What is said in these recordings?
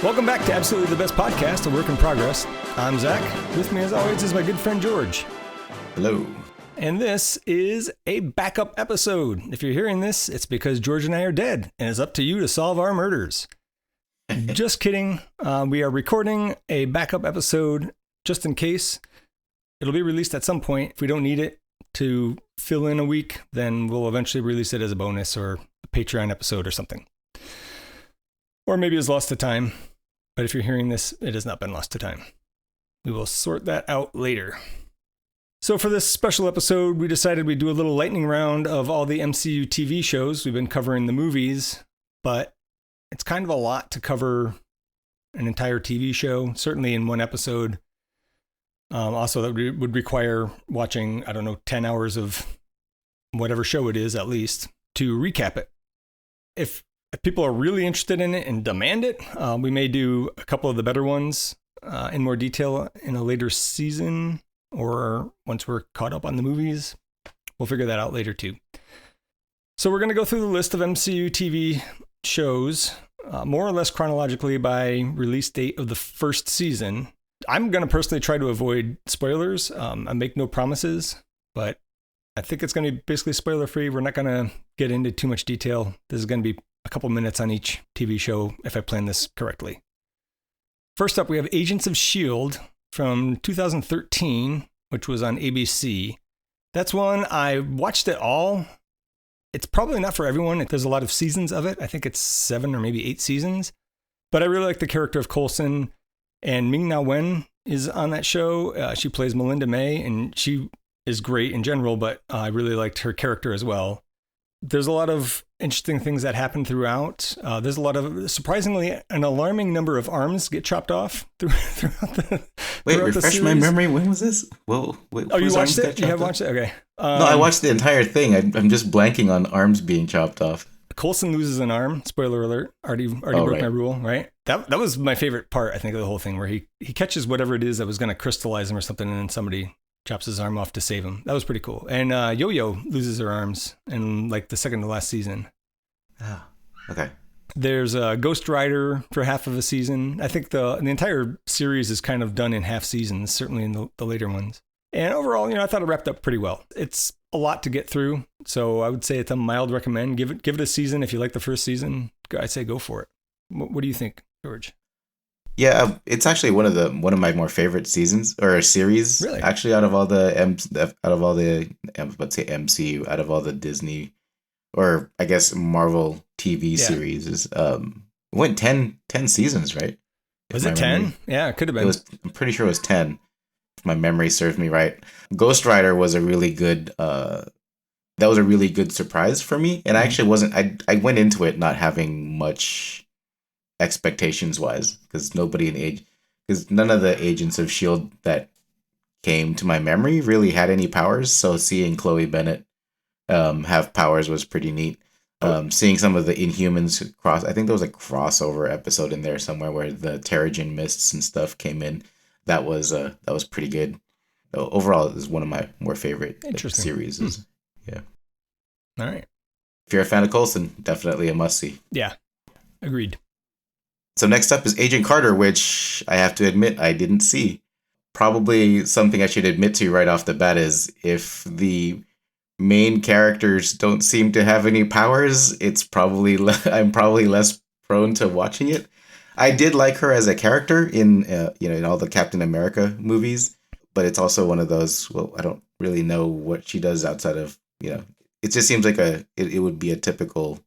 Welcome back to Absolutely the Best Podcast, a work in progress. I'm Zach. With me, as always, is my good friend George. Hello. And this is a backup episode. If you're hearing this, it's because George and I are dead, and it's up to you to solve our murders. Just kidding. We are recording a backup episode just in case. It'll be released at some point. If we don't need it to fill in a week, then we'll eventually release it as a bonus or a Patreon episode or something. Or maybe it's lost to time. But if you're hearing this, it has not been lost to time. We will sort that out later. So for this special episode, we decided we'd do a little lightning round of all the MCU TV shows. We've been covering the movies, but it's kind of a lot to cover an entire TV show, certainly in one episode. Also, that would require watching, 10 hours of whatever show it is, at least, to recap it. If people are really interested in it and demand it, we may do a couple of the better ones in more detail in a later season or once we're caught up on the movies. We'll figure that out later too. So we're going to go through the list of MCU TV shows, more or less chronologically by release date of the first season. I'm going to personally try to avoid spoilers. I make no promises, but I think it's going to be basically spoiler free. We're not going to get into too much detail. This is going to be a couple minutes on each TV show if I plan this correctly. First up, we have Agents of S.H.I.E.L.D. from 2013, which was on ABC. That's one I watched it all. It's probably not for everyone. There's a lot of seasons of it. I think it's 7 or maybe 8 seasons. But I really like the character of Coulson, and Ming-Na Wen is on that show. She plays Melinda May, and she is great in general, but I really liked her character as well. There's a lot of interesting things that happen throughout. There's a lot of, surprisingly, an alarming number of arms get chopped off throughout the refresh my memory. When was this? Whoa, oh, you watched it? You have watched it? Okay. No, I watched the entire thing. I'm just blanking on arms being chopped off. Coulson loses an arm. Spoiler alert. Already broke my rule, right? That was my favorite part, I think, of the whole thing, where he catches whatever it is that was going to crystallize him or something, and then somebody chops his arm off to save him. That was pretty cool. And Yo-Yo loses her arms in like the second to last season. Oh, okay. There's a Ghost Rider for half of a season. I think the entire series is kind of done in half seasons, certainly in the later ones. And overall, I thought it wrapped up pretty well. It's a lot to get through, so I would say it's a mild recommend. Give it a season if you like the first season. I'd say go for it. What do you think, George? Yeah, it's actually one of my more favorite seasons or series. Really? Actually, out of all the MCU, out of all the Disney or I guess Marvel TV series, it went 10 seasons, right? Was it 10? Yeah, it could have been. I'm pretty sure it was 10. If my memory serves me right. Ghost Rider was a really good. That was a really good surprise for me, and I actually wasn't. I went into it not having much expectations wise, because none of the Agents of S.H.I.E.L.D. that came to my memory really had any powers. So seeing Chloe Bennett have powers was pretty neat. Seeing some of the Inhumans I think there was a crossover episode in there somewhere where the Terrigen mists and stuff came in. That was pretty good. Overall, it is one of my more favorite series. Yeah. All right. If you're a fan of Coulson, definitely a must-see. Yeah. Agreed. So next up is Agent Carter, which I have to admit I didn't see. Probably something I should admit to right off the bat is if the main characters don't seem to have any powers, I'm probably less prone to watching it. I did like her as a character in all the Captain America movies, but it's also one of those, I don't really know what she does outside of, it just seems like it would be a typical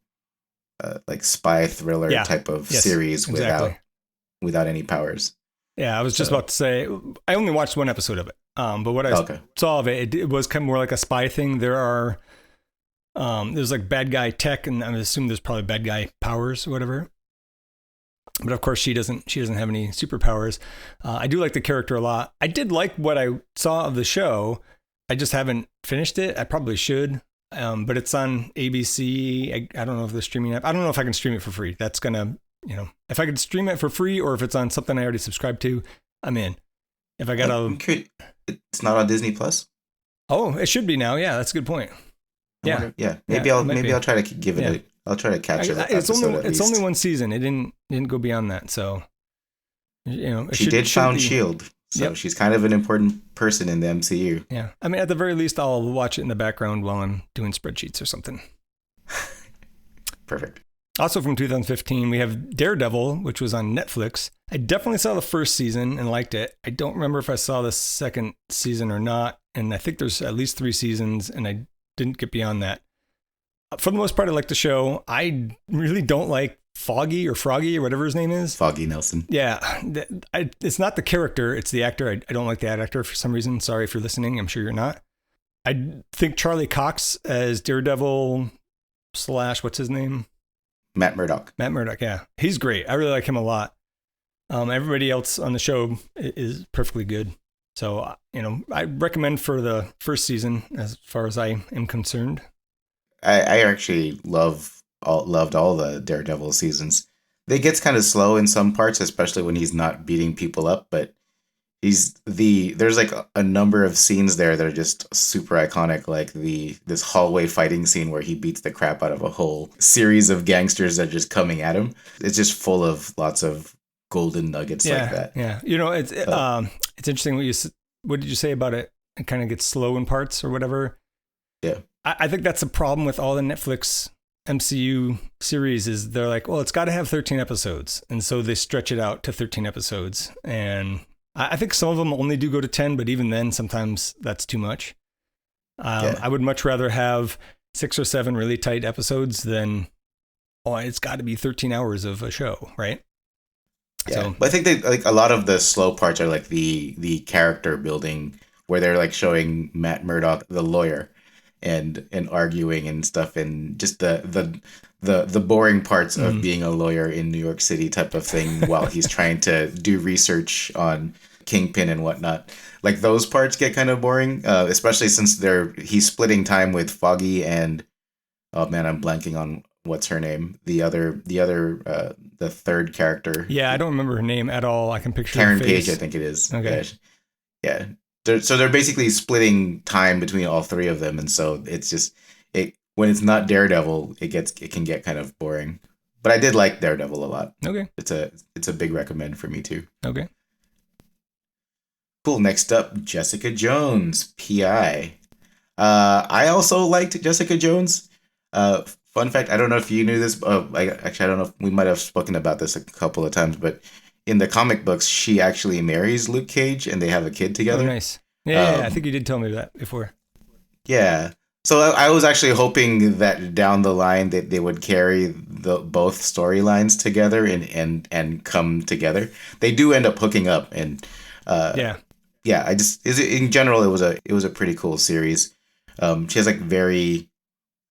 like spy thriller type of series without any powers. Yeah, I was just about to say, I only watched one episode of it, but what I saw of it was kind of more like a spy thing. There's like bad guy tech, and I assume there's probably bad guy powers or whatever. But of course, she doesn't have any superpowers. I do like the character a lot. I did like what I saw of the show. I just haven't finished it. I probably should. But it's on ABC. I don't know if the streaming app. I don't know if I can stream it for free. That's gonna, if I could stream it for free or if it's on something I already subscribed to, I'm in. If I gotta, it's not on Disney Plus. Oh, it should be now. Yeah, that's a good point. Maybe I'll try to give it. I'll try to catch it. It's only one season. It didn't go beyond that. So She did found S.H.I.E.L.D. So she's kind of an important person in the MCU. Yeah. I mean, at the very least, I'll watch it in the background while I'm doing spreadsheets or something. Perfect. Also from 2015, we have Daredevil, which was on Netflix. I definitely saw the first season and liked it. I don't remember if I saw the second season or not. And I think there's at least 3 seasons, and I didn't get beyond that. For the most part, I like the show. I really don't like Froggy or whatever his name is. Foggy Nelson. Yeah. It's not the character, it's the actor. I don't like that actor for some reason. Sorry if you're listening. I'm sure you're not. I think Charlie Cox as Daredevil / what's his name? Matt Murdock, yeah. He's great. I really like him a lot. Everybody else on the show is perfectly good. So, I recommend for the first season as far as I am concerned. I actually loved all the Daredevil seasons. It gets kind of slow in some parts, especially when he's not beating people up, but there's like a number of scenes there that are just super iconic, like this hallway fighting scene where he beats the crap out of a whole series of gangsters that are just coming at him. It's just full of lots of golden nuggets like that. Yeah. It's interesting what did you say about it? It kind of gets slow in parts or whatever. Yeah. I think that's a problem with all the Netflix MCU series is they're like, well, it's got to have 13 episodes. And so they stretch it out to 13 episodes. And I think some of them only do go to 10, but even then, sometimes that's too much. I would much rather have 6 or 7 really tight episodes than, it's got to be 13 hours of a show, right? Yeah, so, but I think like a lot of the slow parts are like the character building where they're like showing Matt Murdock, the lawyer, and arguing and stuff, and just the boring parts of being a lawyer in New York City type of thing while he's trying to do research on Kingpin and whatnot. Like those parts get kind of boring, especially since he's splitting time with Foggy and oh man, I'm blanking on what's her name. The third character. Yeah, I don't remember her name at all. I can picture Karen her face. Page, I think it is. Okay. Yeah. So they're basically splitting time between all 3 of them, and so it's just when it's not Daredevil, it can get kind of boring. But I did like Daredevil a lot. Okay. It's a big recommend for me too. Okay. Cool. Next up, Jessica Jones, PI. I also liked Jessica Jones. Fun fact, I don't know if you knew this. I don't know if we might have spoken about this a couple of times, but in the comic books, she actually marries Luke Cage and they have a kid together. Oh, nice. Yeah, I think you did tell me that before. Yeah. So I was actually hoping that down the line that they would carry both storylines together and come together. They do end up hooking up, and in general it was a pretty cool series. She has like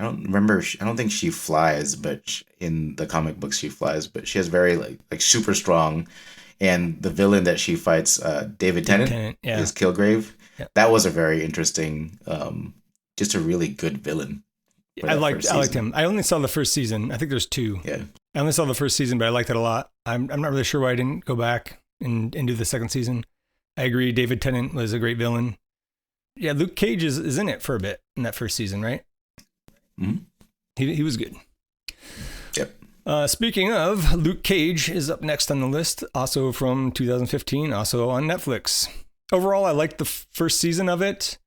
I don't think she flies, but in the comic books she flies, but she has very like super strong, and the villain that she fights, David Tennant, is Kilgrave. Yeah. That was a very interesting, just a really good villain. I liked him. I only saw the first season. I think there's 2. Yeah. I only saw the first season, but I liked it a lot. I'm not really sure why I didn't go back and do the second season. I agree. David Tennant was a great villain. Yeah. Luke Cage is in it for a bit in that first season, right? Mm-hmm. He was good. Yep. Speaking of, Luke Cage is up next on the list, also from 2015, also on Netflix. Overall, I liked the first season of it,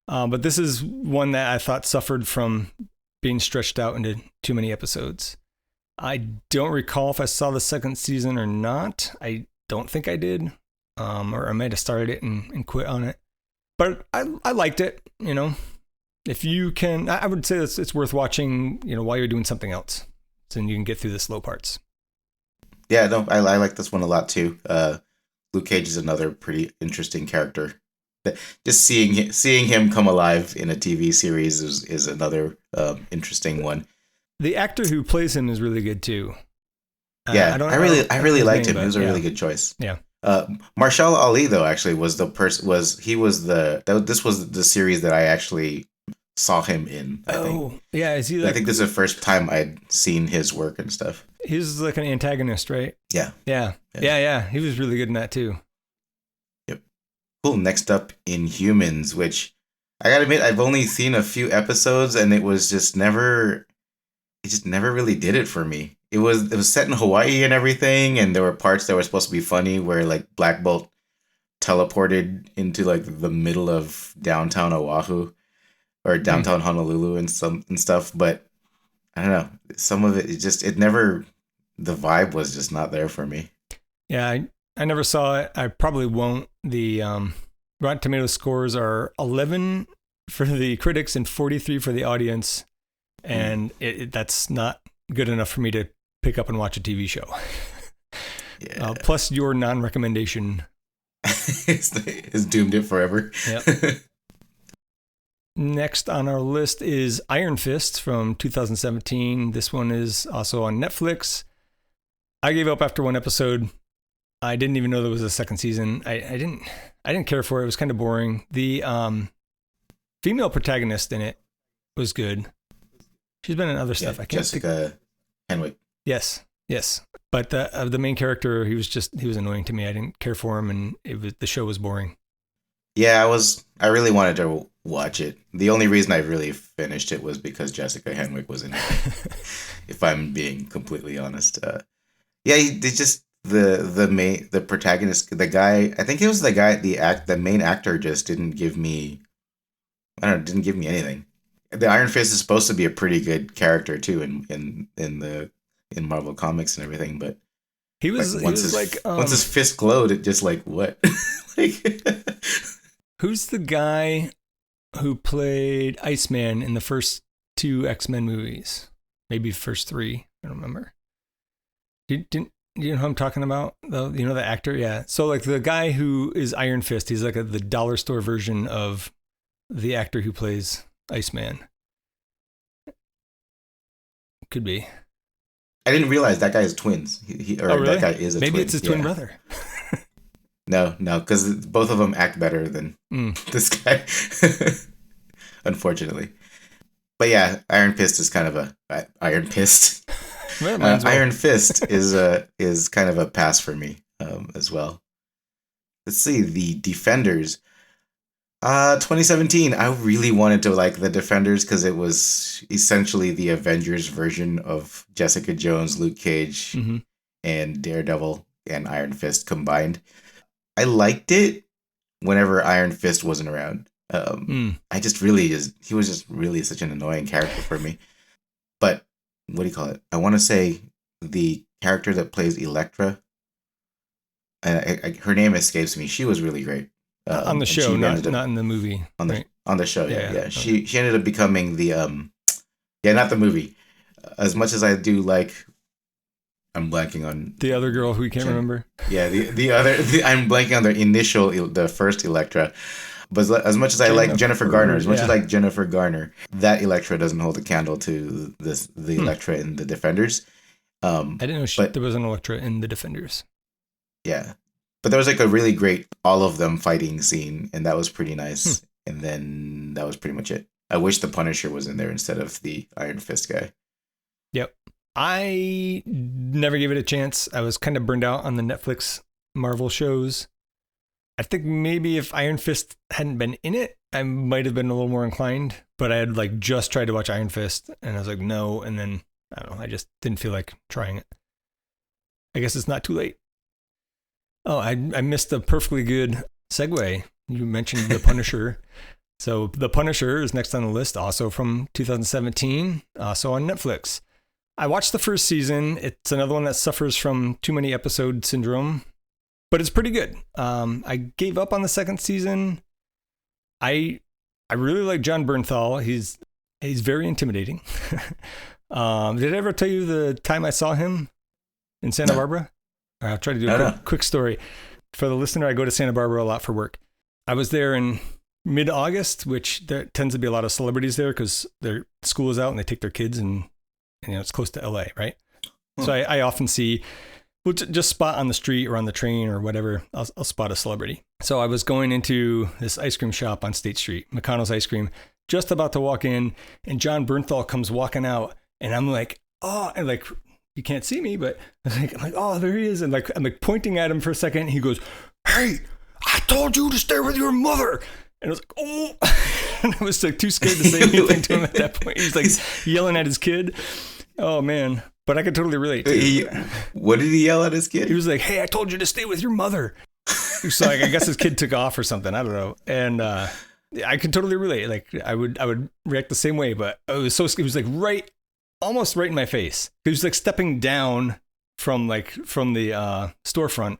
but this is one that I thought suffered from being stretched out into too many episodes. I don't recall if I saw the second season or not. I don't think I did, or I might have started it and quit on it. But I liked it, If you can, I would say it's worth watching, while you're doing something else, so you can get through the slow parts. Yeah, no, I like this one a lot too. Luke Cage is another pretty interesting character. Just seeing him come alive in a TV series is another interesting one. The actor who plays him is really good too. Yeah, I really liked him. He was a really good choice. Yeah. Marshall Ali though actually was the person this was the series that I actually saw him in. I think. Yeah, is he? I think this is the first time I'd seen his work and stuff. He's like an antagonist, right? Yeah. Yeah. He was really good in that too. Yep. Cool. Next up, Inhumans, which I gotta admit I've only seen a few episodes, and it was just never. just never really did it for me. It was set in Hawaii and everything, and there were parts that were supposed to be funny where like Black Bolt teleported into like the middle of downtown Oahu or downtown Honolulu and stuff, but I don't know. Some of it never, the vibe was just not there for me. Yeah, I never saw it. I probably won't. The Rotten Tomatoes scores are 11 for the critics and 43 for the audience. And that's not good enough for me to pick up and watch a TV show. Yeah. Plus your non-recommendation. It's doomed it forever. Yep. Next on our list is Iron Fist from 2017. This one is also on Netflix. I gave up after one episode. I didn't even know there was a second season. I didn't care for it. It was kind of boring. The female protagonist in it was good. She's been in other stuff. I can't Jessica Henwick. Yes. But the main character, he was annoying to me. I didn't care for him, and the show was boring. Yeah, I really wanted to watch it. The only reason I really finished it was because Jessica Henwick was in it. If I'm being completely honest. The protagonist, the guy, I think it was the main actor just didn't give me anything. The Iron Fist is supposed to be a pretty good character too in Marvel Comics and everything, but once his fist glowed, it just like what? Like who's the guy who played Iceman in the first 2 X-Men movies? Maybe first 3, I don't remember. Do you know who I'm talking about? You know the actor? Yeah. So like the guy who is Iron Fist, he's like the dollar store version of the actor who plays Iceman. Could be. I didn't realize that guy is twins. Really? That guy is a twin. Maybe it's his twin brother. No, because both of them act better than this guy. Unfortunately. But yeah, Iron Fist is kind of Iron Fist. Iron Fist is kind of a pass for me as well. Let's see, the Defenders. 2017, I really wanted to like the Defenders because it was essentially the Avengers version of Jessica Jones, Luke Cage, and Daredevil and Iron Fist combined. I liked it whenever Iron Fist wasn't around. I just really he was just really such an annoying character for me. But what do you call it? I want to say the character that plays Elektra, her name escapes me. She was really great. On the show, not in the movie. On the show, yeah. She ended up becoming the not the movie. As much as I do like, I'm blanking on the other girl who we can't remember. Yeah, I'm blanking on the first Elektra. But as much as I like Jennifer Garner, that Elektra doesn't hold a candle to the Elektra in the Defenders. I didn't know there was an Elektra in the Defenders. Yeah. But there was like a really great all of them fighting scene, and that was pretty nice. And then that was pretty much it. I wish the Punisher was in there instead of the Iron Fist guy. Yep. I never gave it a chance. I was kind of burned out on the Netflix Marvel shows. I think maybe if Iron Fist hadn't been in it, I might have been a little more inclined. But I had like just tried to watch Iron Fist, and I was like, no. And then, I don't know, I just didn't feel like trying it. I guess it's not too late. Oh, I missed a perfectly good segue. You mentioned The Punisher. So The Punisher is next on the list, also from 2017, also on Netflix. I watched the first season. It's another one that suffers from too many episode syndrome, but it's pretty good. I gave up on the second season. I really like John Bernthal. He's very intimidating. Did I ever tell you the time I saw him in Santa Barbara? I'll try to do a quick story. For the listener, I go to Santa Barbara a lot for work. I was there in mid-August, which there tends to be a lot of celebrities there because their school is out and they take their kids and it's close to LA, right? So I often see, just spot on the street or on the train or whatever, I'll spot a celebrity. So I was going into this ice cream shop on State Street, McConnell's Ice Cream, just about to walk in, and John Bernthal comes walking out, and I'm like, oh, and like, you can't see me, but I'm like, oh, there he is. And like, I'm like pointing at him for a second. And he goes, hey, I told you to stay with your mother. And I was like, oh, and I was like too scared to say anything to him at that point. He's like yelling at his kid. Oh man, but I could totally relate to. What did he yell at his kid? He was like, "Hey, I told you to stay with your mother." So like, I guess his kid took off or something. I don't know, and I can totally relate. Like I would react the same way, but it was like almost right in my face. He was like stepping down from the storefront.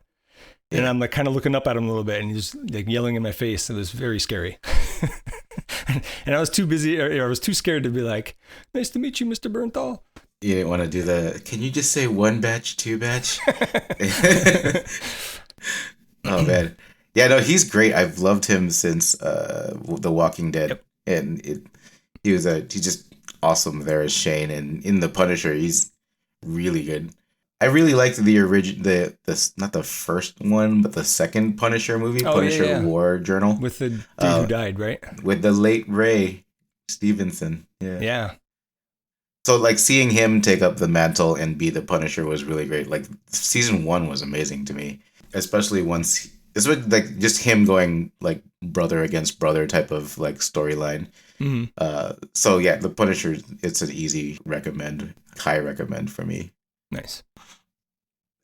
And I'm like kind of looking up at him a little bit, and he's like yelling in my face. It was very scary. And I was too busy, or I was too scared to be like, "Nice to meet you, Mr. Bernthal." You didn't want to do can you just say 1 batch, 2 batch? Oh man. Yeah, no, he's great. I've loved him since The Walking Dead. Yep. And he's just awesome there as Shane, and in The Punisher, he's really good. I really liked the original, not the first one, but the second Punisher movie, Punisher War Journal. With the dude who died, right? With the late Ray Stevenson. Yeah. Yeah. So, like, seeing him take up the mantle and be the Punisher was really great. Like, season 1 was amazing to me. Especially once, it's like just him going, like, brother against brother type of, like, storyline. Mm-hmm. So, yeah, the Punisher, it's an easy recommend, high recommend for me. Nice.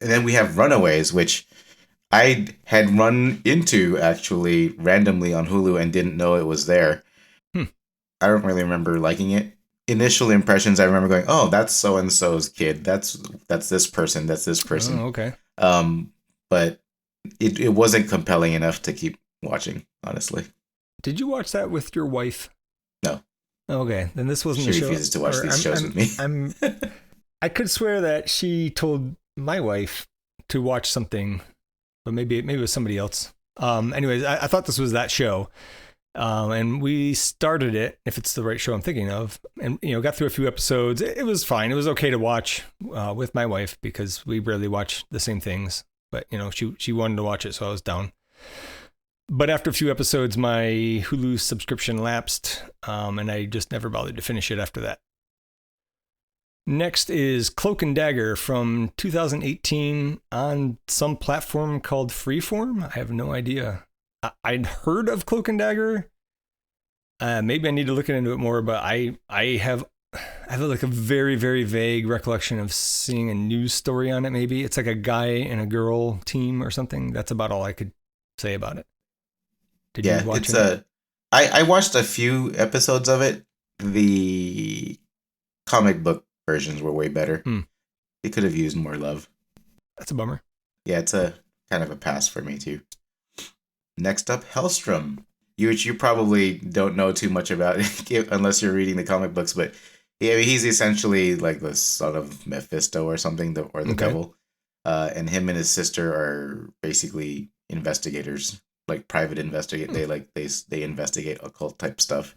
And then we have Runaways, which I had run into actually randomly on Hulu and didn't know it was there. I don't really remember liking it. Initial impressions, I remember going, "Oh, that's so and so's kid. That's this person. That's this person." Oh, okay. But it wasn't compelling enough to keep watching, honestly. Did you watch that with your wife? No. Okay, then this wasn't the show. She refuses to watch these shows with me. I could swear that she told my wife to watch something, but maybe it was somebody else. Anyways, I thought this was that show. And we started it, if it's the right show I'm thinking of, and got through a few episodes. It was fine. It was okay to watch with my wife because we rarely watch the same things. But she wanted to watch it, so I was down. But after a few episodes, my Hulu subscription lapsed, and I just never bothered to finish it after that. Next is Cloak and Dagger from 2018 on some platform called Freeform. I have no idea. I'd heard of Cloak and Dagger. Maybe I need to look into it more, but I have like a very, very vague recollection of seeing a news story on it. Maybe it's like a guy and a girl team or something. That's about all I could say about it. Did you watch it? I watched a few episodes of it. The comic book versions were way better. It could have used more love. That's a bummer. Yeah, it's a kind of a pass for me too. Next up, Hellstrom, which you probably don't know too much about unless you're reading the comic books, but yeah, he's essentially like the son of Mephisto or something, or the devil. And him and his sister are basically investigators, like private investigators. They investigate occult type stuff.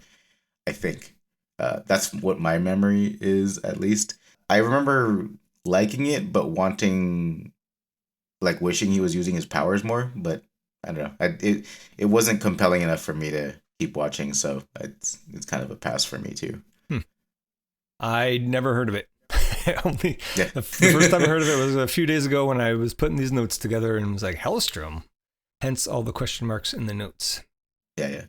I think that's what my memory is, at least. I remember liking it, but wishing he was using his powers more, but I don't know. It wasn't compelling enough for me to keep watching, so it's kind of a pass for me too. I never heard of it. The first time I heard of it was a few days ago when I was putting these notes together and was like, Hellstrom. Hence all the question marks in the notes. Yeah.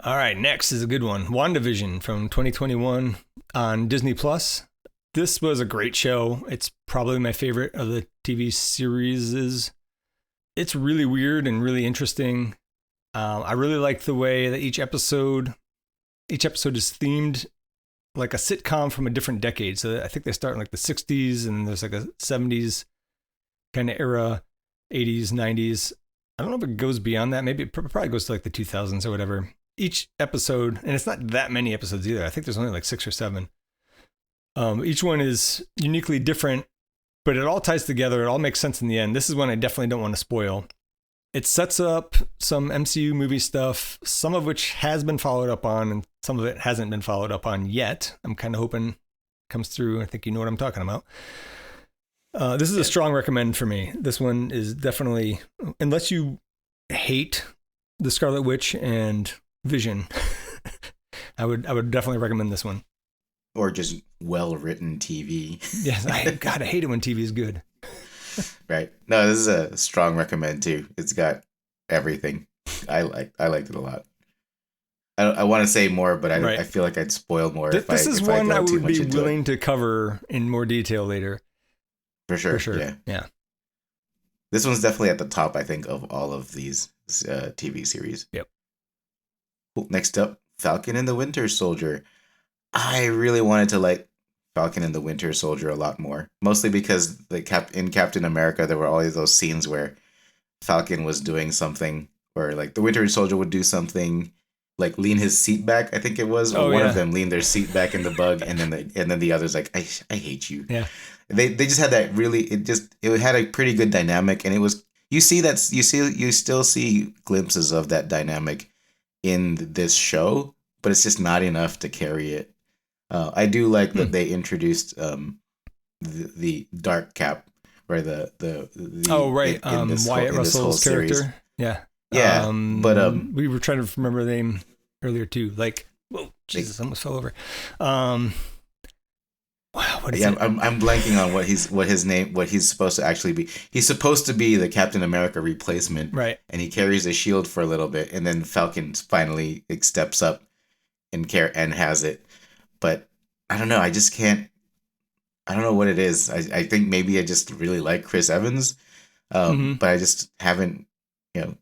All right, next is a good one. WandaVision from 2021 on Disney Plus. This was a great show. It's probably my favorite of the TV series. It's really weird and really interesting. I really like the way that each episode is themed like a sitcom from a different decade. So I think they start in like the 60s and there's like a 70s kind of era, 80s, 90s. I don't know if it goes beyond that. Maybe it probably goes to like the 2000s or whatever. Each episode, and it's not that many episodes either. I think there's only like 6 or 7. Each one is uniquely different, but it all ties together. It all makes sense in the end. This is one I definitely don't want to spoil. It sets up some MCU movie stuff, some of which has been followed up on, and some of it hasn't been followed up on yet. I'm kind of hoping it comes through. I think you know what I'm talking about. This is a strong recommend for me. This one is definitely, unless you hate the Scarlet Witch and Vision, I would definitely recommend this one. Or just well-written TV. Yes, I hate it when TV is good. Right. No, this is a strong recommend too. It's got everything. I liked it a lot. I want to say more, but Right. I feel like I'd spoil more This is if one go I too would much be into willing it. to cover in more detail later. For sure. For sure. Yeah. Yeah. This one's definitely at the top, I think, of all of these TV series. Yep. Cool. Next up, Falcon and the Winter Soldier. I really wanted to like Falcon and the Winter Soldier a lot more, mostly because in Captain America there were always those scenes where Falcon was doing something, or like the Winter Soldier would do something, like lean his seat back. I think it was, or Oh, one yeah. of them leaned their seat back in the bug, and then the others like I hate you. Yeah. They just had that really. It had a pretty good dynamic, and it was you still see glimpses of that dynamic in this show, but it's just not enough to carry it. I do like that they introduced the Dark Cap, or the Oh, right. Wyatt Russell's character. Series. Yeah. Yeah, but we were trying to remember the name earlier too. Like, whoa, Jesus, I almost fell over. Wow, what is it? I'm blanking on what he's supposed to actually be. He's supposed to be the Captain America replacement, Right? And he carries a shield for a little bit, and then Falcon finally steps up and has it. But I don't know. I just can't. I don't know what it is. I think maybe I just really like Chris Evans, but I just haven't.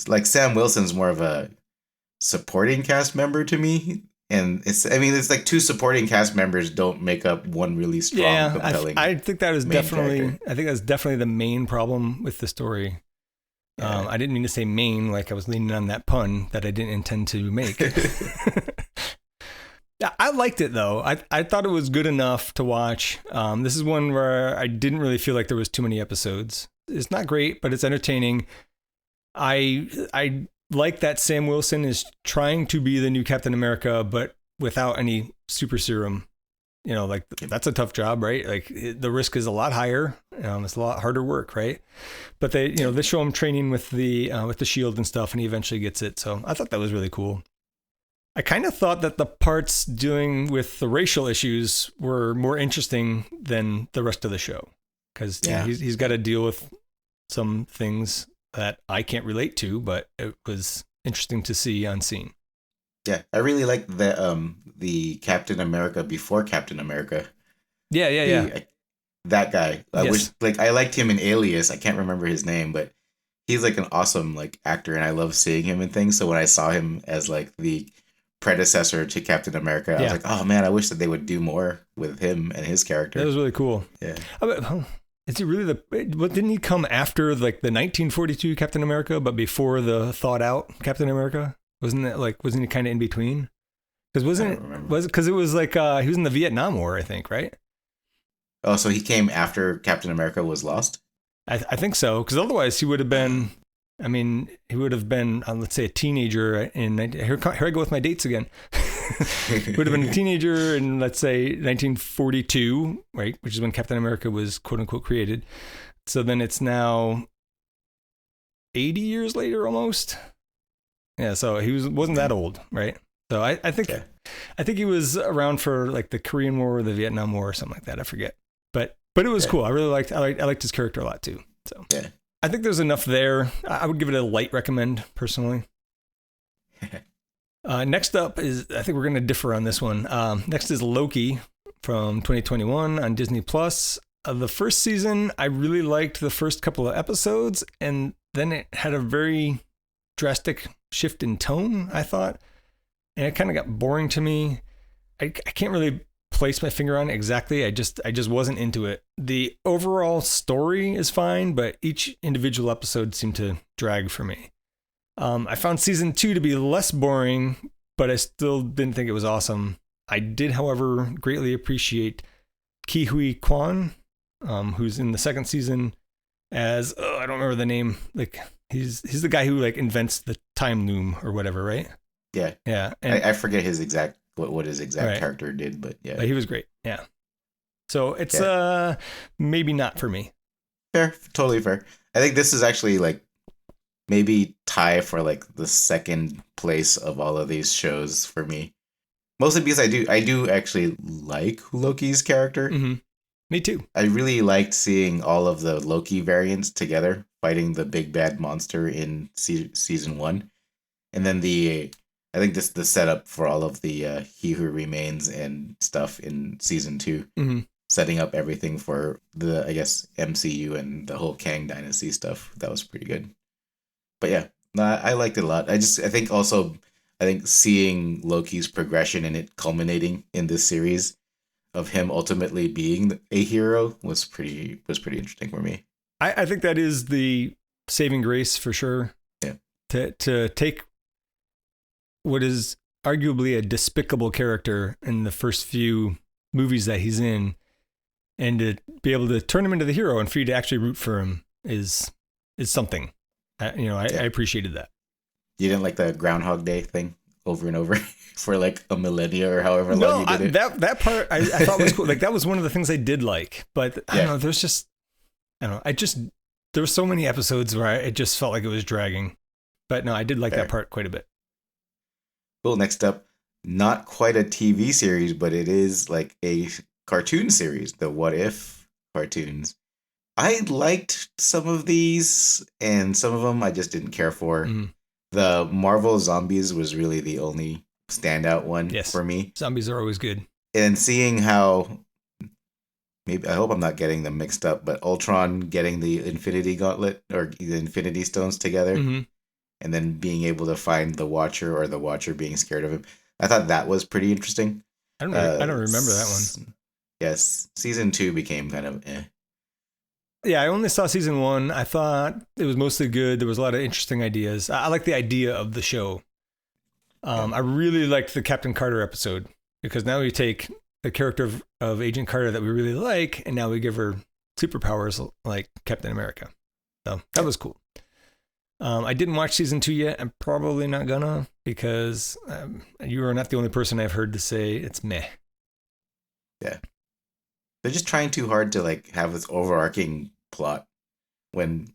Like Sam Wilson's more of a supporting cast member to me. And it's like two supporting cast members don't make up one really strong, compelling. I think that is character. I think that's definitely the main problem with the story. Yeah. I didn't mean to say main, like I was leaning on that pun that I didn't intend to make. I liked it though. I thought it was good enough to watch. This is one where I didn't really feel like there was too many episodes. It's not great, but it's entertaining. I like that Sam Wilson is trying to be the new Captain America, but without any super serum. Like that's a tough job, right? Like the risk is a lot higher. It's a lot harder work, right? But they show him training with the shield and stuff, and he eventually gets it. So I thought that was really cool. I kind of thought that the parts dealing with the racial issues were more interesting than the rest of the show, because he's got to deal with some things that I can't relate to, but it was interesting to see on scene. Yeah, I really like the Captain America before Captain America. Yeah. That guy. I wish I liked him in Alias. I can't remember his name, but he's like an awesome actor, and I love seeing him in things. So when I saw him as like the predecessor to Captain America, I was like, oh man, I wish that they would do more with him and his character. That was really cool. Yeah. Is he really didn't he come after like the 1942 Captain America, but before the thought out Captain America? Wasn't he kind of in between? Because it was like he was in the Vietnam War, I think, right? Oh, so he came after Captain America was lost? I think so, because otherwise he would have been. I mean, he would have been, let's say, a teenager here I go with my dates again. Would have been a teenager in, let's say, 1942, right? Which is when Captain America was quote unquote created. So then it's now 80 years later almost. Yeah, so he wasn't that old, right? So I think he was around for like the Korean War or the Vietnam War or something like that. I forget. But it was cool. I liked his character a lot too. So yeah. I think there's enough there. I would give it a light recommend personally. Next up is, I think we're going to differ on this one. Next is Loki from 2021 on Disney Plus. The first season, I really liked the first couple of episodes, and then it had a very drastic shift in tone, I thought, and it kind of got boring to me. I can't really place my finger on it exactly. I just wasn't into it. The overall story is fine, but each individual episode seemed to drag for me. I found season 2 to be less boring, but I still didn't think it was awesome. I did, however, greatly appreciate Ke Huy Quan, who's in the second season as, I don't remember the name. Like he's the guy who like invents the time loom or whatever, right? Yeah. Yeah. And I forget his exact what his exact character did, but yeah. But he was great. Yeah. So it's maybe not for me. Fair, totally fair. I think this is actually like maybe tie for like the second place of all of these shows for me. Mostly because I do actually like Loki's character. Mm-hmm. Me too. I really liked seeing all of the Loki variants together fighting the big bad monster in season 1. And then the I think this the setup for all of the He Who Remains and stuff in season 2, setting up everything for the, I guess, MCU and the whole Kang Dynasty stuff. That was pretty good. But yeah, no, I liked it a lot. I think seeing Loki's progression and it culminating in this series of him ultimately being a hero was pretty interesting for me. I think that is the saving grace for sure. Yeah. To take what is arguably a despicable character in the first few movies that he's in, and to be able to turn him into the hero and for you to actually root for him is something. I appreciated that. You didn't like the Groundhog Day thing over and over for like a millennia or however long you did it? That part I thought was cool. Like that was one of the things I did like, but I don't know. There were so many episodes where it just felt like it was dragging. But no, I did like that part quite a bit. Cool. Next up, not quite a TV series, but it is like a cartoon series, the What If cartoons. I liked some of these, and some of them I just didn't care for. The Marvel Zombies was really the only standout one for me. Zombies are always good. And seeing how, maybe, I hope I'm not getting them mixed up, but Ultron getting the Infinity Gauntlet or the Infinity Stones together, and then being able to find the Watcher, or the Watcher being scared of him. I thought that was pretty interesting. I don't remember that one. Yes, season 2 became kind of eh. Yeah, I only saw season 1. I thought it was mostly good. There was a lot of interesting ideas. I like the idea of the show. I really liked the Captain Carter episode, because now we take the character of Agent Carter that we really like, and now we give her superpowers like Captain America. So that was cool. I didn't watch season 2 yet. I'm probably not gonna, because you are not the only person I've heard to say it's meh. Yeah. They're just trying too hard to like have this overarching plot, when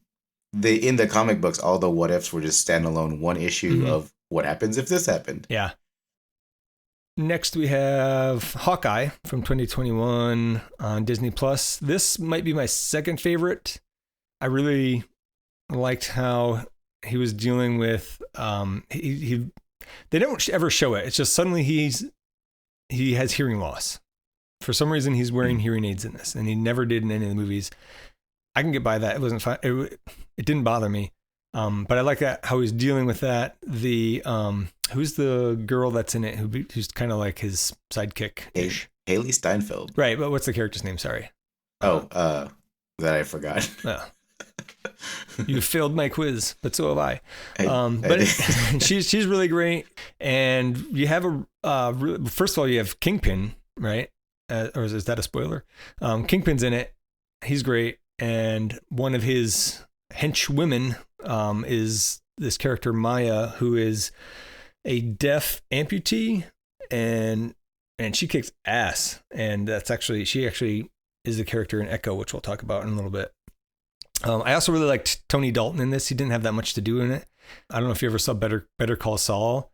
in the comic books, all the what ifs were just standalone one issue of what happens if this happened. Yeah. Next we have Hawkeye from 2021 on Disney Plus. This might be my second favorite. I really liked how he was dealing with they don't ever show it. It's just suddenly he has hearing loss. For some reason, he's wearing hearing aids in this, and he never did in any of the movies. I can get by that. It wasn't fun. It didn't bother me. But I like that, how he's dealing with that. The who's the girl that's in it who's kind of like his sidekick-ish? Haley Steinfeld. Right, but what's the character's name? Sorry. That I forgot. You failed my quiz, but so have I. But she's really great, and you have first of all, you have Kingpin, right? Or is that a spoiler? Kingpin's in it. He's great. And one of his henchwomen is this character, Maya, who is a deaf amputee, and she kicks ass. And she actually is the character in Echo, which we'll talk about in a little bit. I also really liked Tony Dalton in this. He didn't have that much to do in it. I don't know if you ever saw Better Call Saul,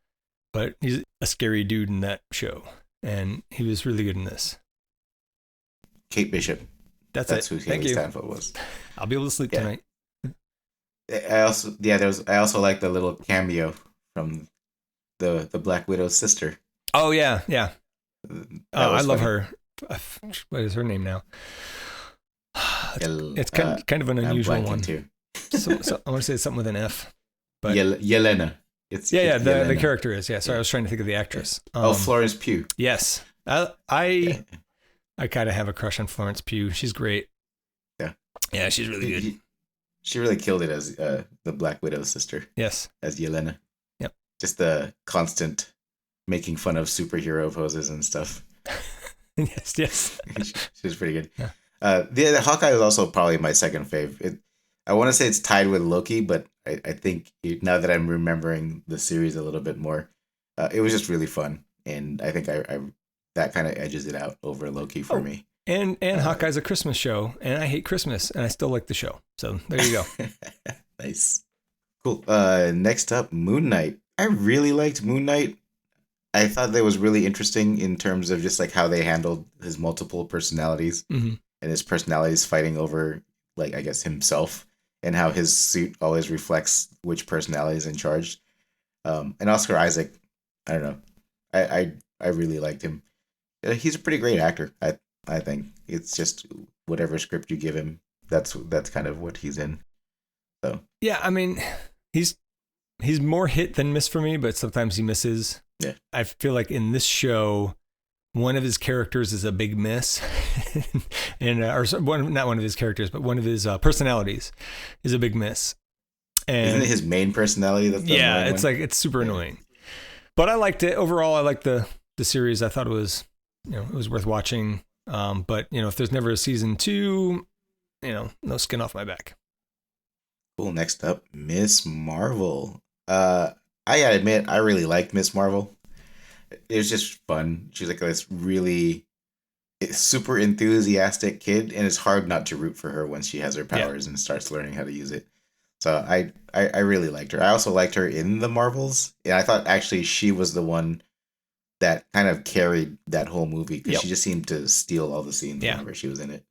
but he's a scary dude in that show. And he was really good in this. Kate Bishop. That's who Haley Steinfeld was. I'll be able to sleep tonight. I also like the little cameo from the Black Widow's sister. Oh yeah. I love her. What is her name now? It's kind of an unusual one too. so I want to say something with an F. But Yelena. It's the character is. Yeah, sorry, I was trying to think of the actress. Florence Pugh. Yes. I kind of have a crush on Florence Pugh. She's great. Yeah, she's really good. She really killed it as the Black Widow's sister. Yes. As Yelena. Yep. Just the constant making fun of superhero poses and stuff. Yes. She was pretty good. Yeah. The Hawkeye was also probably my second fave. I want to say it's tied with Loki, but I think now that I'm remembering the series a little bit more, it was just really fun, and I think I that kind of edges it out over Loki for me. And Hawkeye's a Christmas show, and I hate Christmas, and I still like the show. So there you go. Nice, cool. Next up, Moon Knight. I really liked Moon Knight. I thought that was really interesting in terms of just like how they handled his multiple personalities and his personalities fighting over, like, I guess, himself, and how his suit always reflects which personality is in charge. And Oscar Isaac I don't know. I really liked him. He's a pretty great actor. I think it's just whatever script you give him, that's kind of what he's in. So yeah, I mean, he's more hit than miss for me, but sometimes he misses. yeah, I feel like in this show, one of his characters is a big miss, and not one of his characters, but one of his personalities is a big miss. And isn't it his main personality? That's the yeah, it's like it's super annoying. But I liked it overall. I liked the series. I thought it was it was worth watching. But if there's never a season 2, no skin off my back. Cool. Next up, Miss Marvel. I gotta admit, I really liked Miss Marvel. It was just fun. She's like this really super enthusiastic kid, and it's hard not to root for her once she has her powers and starts learning how to use it. So I really liked her. I also liked her in the Marvels, and I thought actually she was the one that kind of carried that whole movie because she just seemed to steal all the scenes whenever she was in it.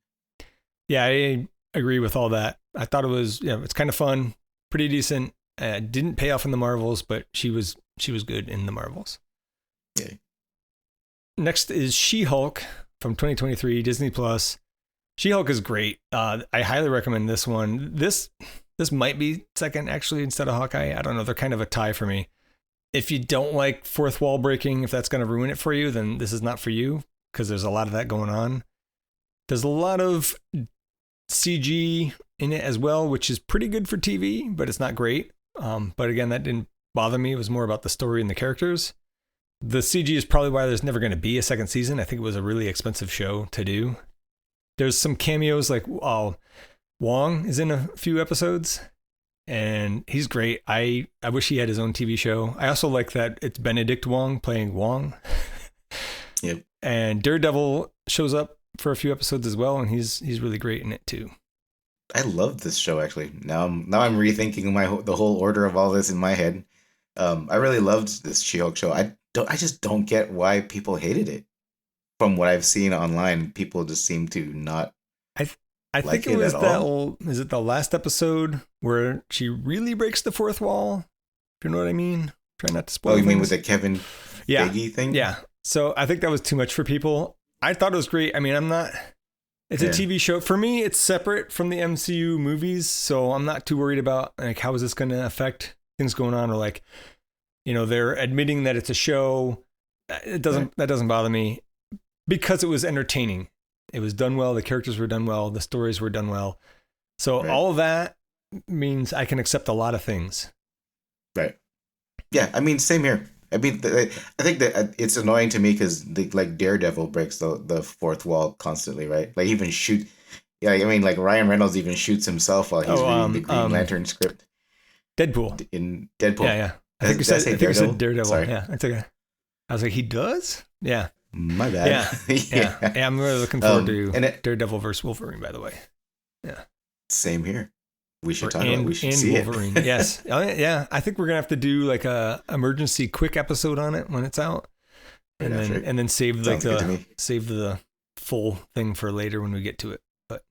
Yeah, I agree with all that. I thought it was it's kind of fun, pretty decent. Didn't pay off in the Marvels, but she was good in the Marvels. Yeah. Next is She-Hulk from 2023, Disney Plus. She-Hulk is great. I highly recommend this one. This might be second actually instead of Hawkeye. I don't know. They're kind of a tie for me. If you don't like fourth wall breaking, if that's going to ruin it for you, then this is not for you because there's a lot of that going on. There's a lot of CG in it as well, which is pretty good for TV, but it's not great. But again, that didn't bother me. It was more about the story and the characters. The CG is probably why there's never going to be a second season. I think it was a really expensive show to do. There's some cameos like Wong is in a few episodes and he's great. I wish he had his own TV show. I also like that it's Benedict Wong playing Wong. Yep. And Daredevil shows up for a few episodes as well, and he's really great in it too. I love this show actually. Now I'm rethinking the whole order of all this in my head. I really loved this She-Hulk show. I just don't get why people hated it. From what I've seen online, people just seem to not. I think it was is it the last episode where she really breaks the fourth wall? If you know what I mean. Try not to spoil. Oh, you things. mean with the Kevin Feige thing? Yeah. So I think that was too much for people. I thought it was great. I mean, it's a TV show. For me, it's separate from the MCU movies, so I'm not too worried about like how is this going to affect things going on, or like, they're admitting that it's a show. That doesn't bother me because it was entertaining. It was done well. The characters were done well. The stories were done well. So all of that means I can accept a lot of things. Right. Yeah. I mean, same here. I mean, I think that it's annoying to me because like Daredevil breaks the fourth wall constantly, right? Like even shoot. Yeah. I mean, like Ryan Reynolds even shoots himself while he's reading the Green Lantern script. Deadpool. In Deadpool. Yeah. I think you said Daredevil. Sorry. Yeah. It's okay. I was like, he does? Yeah. My bad. Yeah. I'm really looking forward to Daredevil versus Wolverine, by the way. Yeah. Same here. We should talk about it. We should see Wolverine. it. Yes. Yeah. I think we're going to have to do like a emergency quick episode on it when it's out. And then save the full thing for later when we get to it. But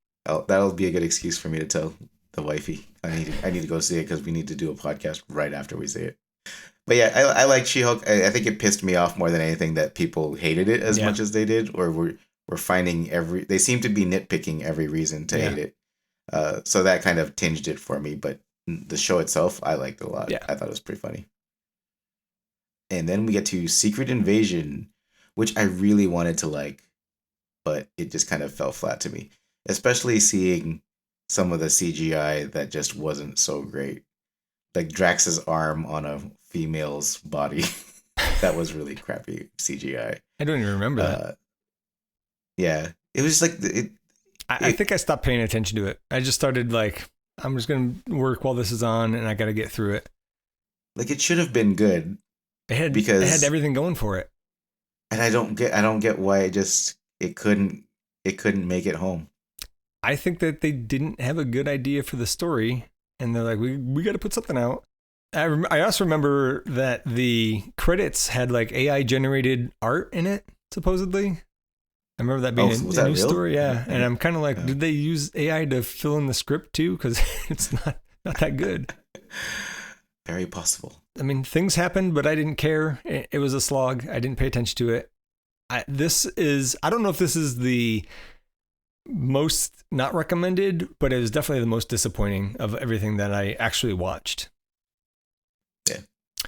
that'll be a good excuse for me to tell the wifey I need to go see it because we need to do a podcast right after we see it. But yeah, I like She-Hulk. I think it pissed me off more than anything that people hated it as much as they did, or were finding they seem to be nitpicking every reason to hate it. So that kind of tinged it for me. But the show itself, I liked a lot. Yeah. I thought it was pretty funny. And then we get to Secret Invasion, which I really wanted to like, but it just kind of fell flat to me. Especially seeing some of the CGI that just wasn't so great. Like Drax's arm on a female's body. That was really crappy CGI. I don't even remember that. Yeah. It was just like... I think I stopped paying attention to it. I just started like, I'm just going to work while this is on and I got to get through it. Like it should have been good. It had everything going for it. And I don't get why it couldn't make it home. I think that they didn't have a good idea for the story. And they're like, we got to put something out. I also remember that the credits had like AI generated art in it, supposedly. I remember that being a news story. Yeah. And I'm kind of like, did they use AI to fill in the script too? Because it's not that good. Very possible. I mean, things happened, but I didn't care. It was a slog. I didn't pay attention to it. I don't know if this is the most not recommended, but it was definitely the most disappointing of everything that I actually watched. Yeah,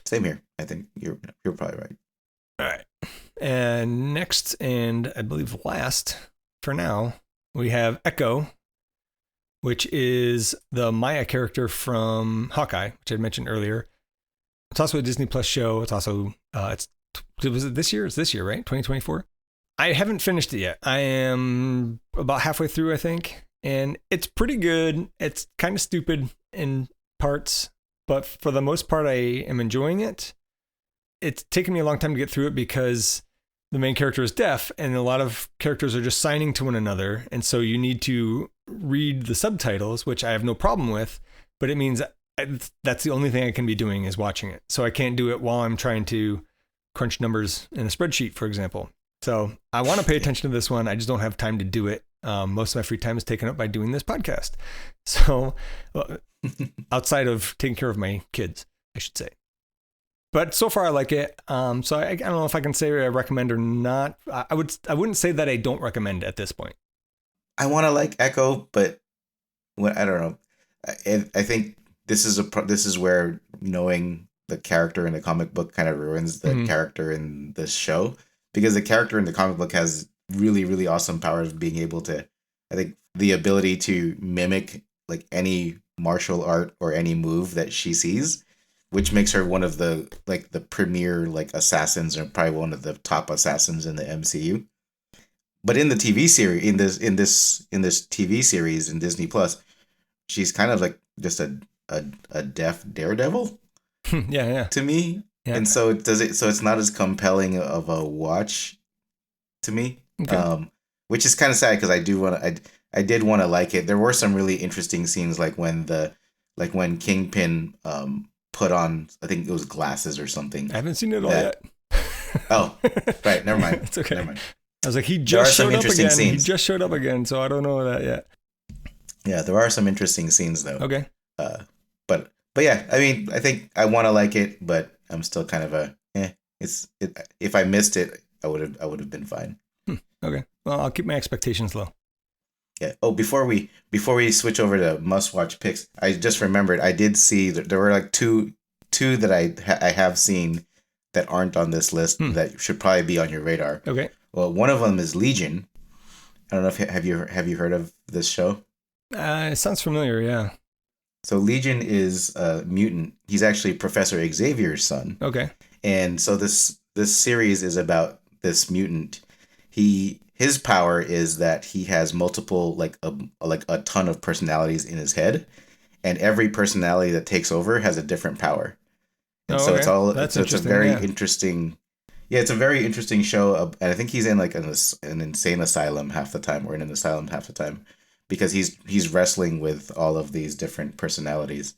same here. I think you're probably right. All right. And next, and I believe last for now, we have Echo, which is the Maya character from Hawkeye, which I mentioned earlier. It's also a Disney Plus show. It's also, was it this year? It's this year, right? 2024? I haven't finished it yet. I am about halfway through, I think. And it's pretty good. It's kind of stupid in parts, but for the most part, I am enjoying it. It's taken me a long time to get through it because the main character is deaf and a lot of characters are just signing to one another. And so you need to read the subtitles, which I have no problem with, but it means that's the only thing I can be doing is watching it. So I can't do it while I'm trying to crunch numbers in a spreadsheet, for example. So I want to pay attention to this one. I just don't have time to do it. Most of my free time is taken up by doing this podcast. So outside of taking care of my kids, I should say. But so far I like it. So I don't know if I can say I recommend or not. I wouldn't say that I don't recommend at this point. I want to like Echo, but I don't know. I think this is where knowing the character in the comic book kind of ruins the character in this show, because the character in the comic book has really, really awesome powers of being able to, I think, the ability to mimic like any martial art or any move that she sees, which makes her one of the premier like assassins, or probably one of the top assassins in the MCU. But in the TV series, in this TV series in Disney Plus, she's kind of like just a deaf daredevil. Yeah. To me. Yeah. And so it's not as compelling of a watch to me. Okay. Which is kind of sad because I did want to like it. There were some really interesting scenes, like when Kingpin put on, I think it was glasses or something. I haven't seen it all yet. Oh, right. Never mind. It's okay. Never mind. I was like, he just showed up again. Scenes. He just showed up again, so I don't know that yet. Yeah, there are some interesting scenes though. Okay. But yeah, I mean, I think I want to like it, but I'm still kind of if I missed it, I would have been fine. Okay. Well, I'll keep my expectations low. Yeah. Oh, before we switch over to must-watch picks, I just remembered I did see that there were like two that I have seen that aren't on this list that should probably be on your radar. Okay. Well, one of them is Legion. I don't know if have you heard of this show? It sounds familiar. Yeah. So Legion is a mutant. He's actually Professor Xavier's son. Okay. And so this series is about this mutant. His power is that he has multiple like a ton of personalities in his head, and every personality that takes over has a different power. And so it's all it's a very interesting. Yeah, it's a very interesting show, and I think he's in like an insane asylum half the time, or in an asylum half the time, because he's wrestling with all of these different personalities.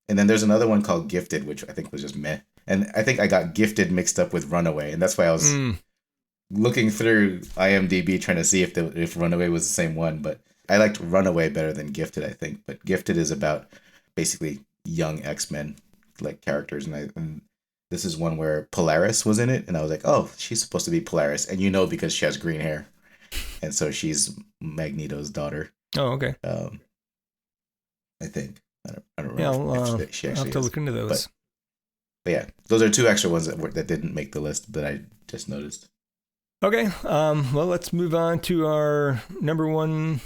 And then there's another one called Gifted, which I think was just meh. And I think I got Gifted mixed up with Runaway, and that's why I was looking through IMDb trying to see if Runaway was the same one. But I liked Runaway better than Gifted, I think. But Gifted is about basically young X-Men like characters, and this is one where Polaris was in it, and I was like, oh, she's supposed to be Polaris, and because she has green hair, and so she's Magneto's daughter. Oh, okay. I think I don't remember. Yeah, I'll have to look into those. But yeah, those are two extra ones that didn't make the list, but I just noticed. Okay. Well, let's move on to our number one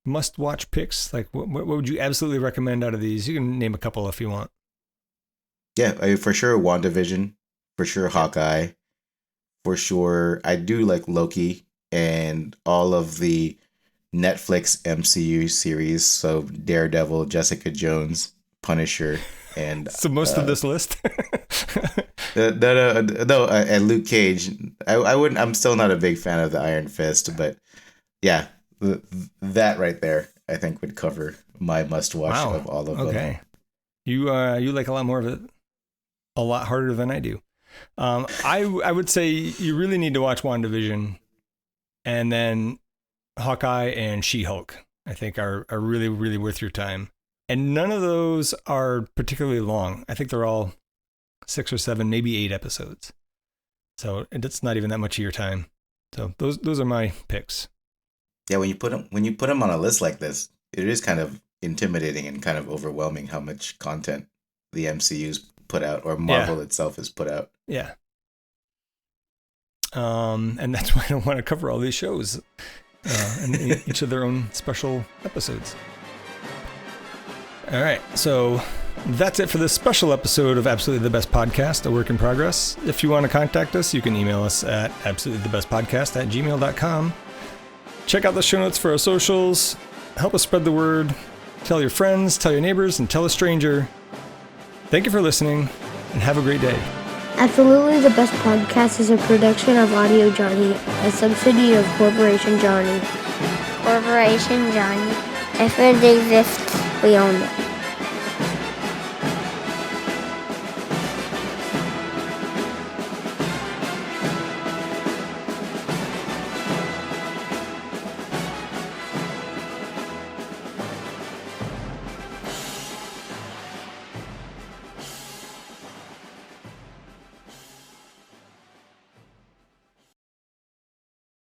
must-watch picks. Like, what would you absolutely recommend out of these? You can name a couple if you want. Yeah, for sure WandaVision, for sure Hawkeye, for sure I do like Loki and all of the Netflix MCU series, so Daredevil, Jessica Jones, Punisher, and so most of this list. No, and Luke Cage. I wouldn't. I'm still not a big fan of the Iron Fist, but yeah, that right there I think would cover my must-watch of all of them. Okay, you like a lot more of it. A lot harder than I do. I would say you really need to watch WandaVision, and then Hawkeye and She-Hulk, I think are really, really worth your time. And none of those are particularly long. I think they're all 6 or 7, maybe 8 episodes. So it's not even that much of your time. So those are my picks. Yeah, when you put them on a list like this, it is kind of intimidating and kind of overwhelming how much content the MCU's put out, or Marvel itself has put out. Yeah. And that's why I don't want to cover all these shows and each of their own special episodes. All right, so that's it for this special episode of Absolutely the Best Podcast, a work in progress. If you want to contact us, you can email us at absolutelythebestpodcast@gmail.com. Check out the show notes for our socials. Help us spread the word. Tell your friends, tell your neighbors, and tell a stranger. Thank you for listening, and have a great day. Absolutely the Best Podcast is a production of Audio Johnny, a subsidiary of Corporation Johnny. Corporation Johnny. If it exists, we own it.